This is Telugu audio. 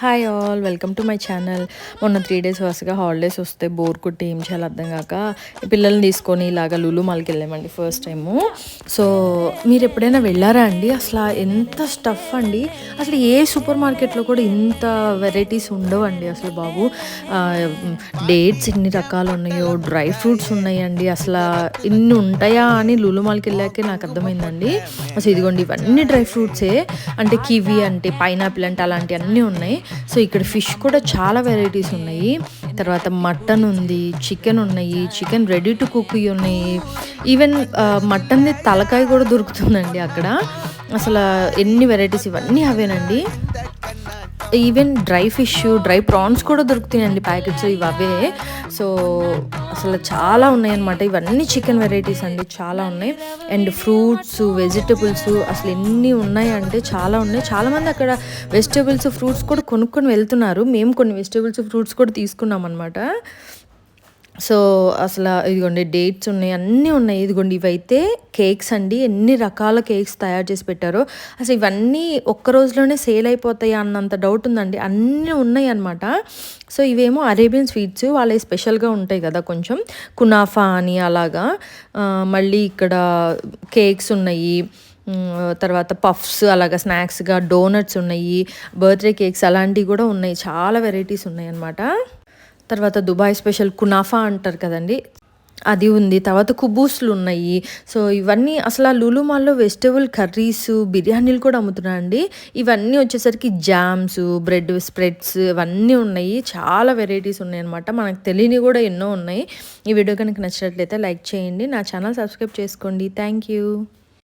Hi all, welcome to my channel. మొన్న 3 డేస్ వరుసగా హాలిడేస్ వస్తే బోర్ కొట్టి ఏం చేయాలో అర్థం కాక పిల్లల్ని తీసుకొని ఇలాగ లులు మాల్కి వెళ్ళామండి ఫస్ట్ టైము. సో మీరు ఎప్పుడైనా వెళ్ళారా అండి? అసలు ఎంత స్టఫ్ అండి, అసలు ఏ సూపర్ మార్కెట్లో కూడా ఇంత వెరైటీస్ ఉండవండి అసలు బాబు. డేట్స్ ఎన్ని రకాలు ఉన్నాయో, డ్రై ఫ్రూట్స్ ఉన్నాయండి, అసలు ఇన్ని ఉంటాయా అని లులు మాల్కి వెళ్ళాకే నాకు అర్థమైందండి. అసలు ఇదిగోండి ఇవన్నీ డ్రై ఫ్రూట్సే, అంటే కివి అంటే పైనాపిల్ అంటే అలాంటివి అన్నీ ఉన్నాయి. సో ఇక్కడ ఫిష్ కూడా చాలా వెరైటీస్ ఉన్నాయి. తర్వాత మటన్ ఉంది, చికెన్ ఉన్నాయి, చికెన్ రెడీ టు కుక్ ఉన్నాయి. ఈవెన్ మటన్ది తలకాయ కూడా దొరుకుతుందండి అక్కడ. అసలు ఎన్ని వెరైటీస్, ఇవన్నీ అవేనండి. Even dry fish, dry prawns కూడా దొరుకుతాయండి ప్యాకెట్స్, ఇవి అవే. సో అసలు చాలా ఉన్నాయన్నమాట. ఇవన్నీ చికెన్ వెరైటీస్ అండి, చాలా ఉన్నాయి. అండ్ ఫ్రూట్స్, వెజిటబుల్స్ అసలు ఎన్ని ఉన్నాయంటే చాలా ఉన్నాయి. చాలామంది అక్కడ వెజిటబుల్స్, ఫ్రూట్స్ కూడా కొనుక్కొని వెళ్తున్నారు. మేము కొన్ని వెజిటబుల్స్, ఫ్రూట్స్ కూడా తీసుకున్నాం అనమాట. సో అసలు ఇదిగోండి డేట్స్ ఉన్నాయి, అన్నీ ఉన్నాయి. ఇదిగోండి ఇవైతే కేక్స్ అండి, ఎన్ని రకాల కేక్స్ తయారు చేసి పెట్టారో. అసలు ఇవన్నీ ఒక్క రోజులోనే సేల్ అయిపోతాయి అన్నంత డౌట్ ఉందండి, అన్నీ ఉన్నాయి అనమాట. సో ఇవేమో అరేబియన్ స్వీట్స్, వాళ్ళవి స్పెషల్గా ఉంటాయి కదా కొంచెం, కునాఫా అని అలాగా. మళ్ళీ ఇక్కడ కేక్స్ ఉన్నాయి, తర్వాత పఫ్స్ అలాగా స్నాక్స్గా, డోనట్స్ ఉన్నాయి, బర్త్డే కేక్స్ అలాంటివి కూడా ఉన్నాయి. చాలా వెరైటీస్ ఉన్నాయి అన్నమాట. తర్వాత దుబాయ్ స్పెషల్ కునాఫా అంటారు కదండి, అది ఉంది. తర్వాత కుబూస్లు ఉన్నాయి. సో ఇవన్నీ అసలు ఆ లులు మాల్లో వెజిటబుల్ కర్రీస్, బిర్యానీలు కూడా అమ్ముతున్నారండి. ఇవన్నీ వచ్చేసరికి జామ్స్, బ్రెడ్ స్ప్రెడ్స్ ఇవన్నీ ఉన్నాయి. చాలా వెరైటీస్ ఉన్నాయి అనమాట. మనకు తెలియని కూడా ఎన్నో ఉన్నాయి. ఈ వీడియో కనుక నచ్చినట్లయితే లైక్ చేయండి, నా ఛానల్ సబ్స్క్రైబ్ చేసుకోండి. Thank you.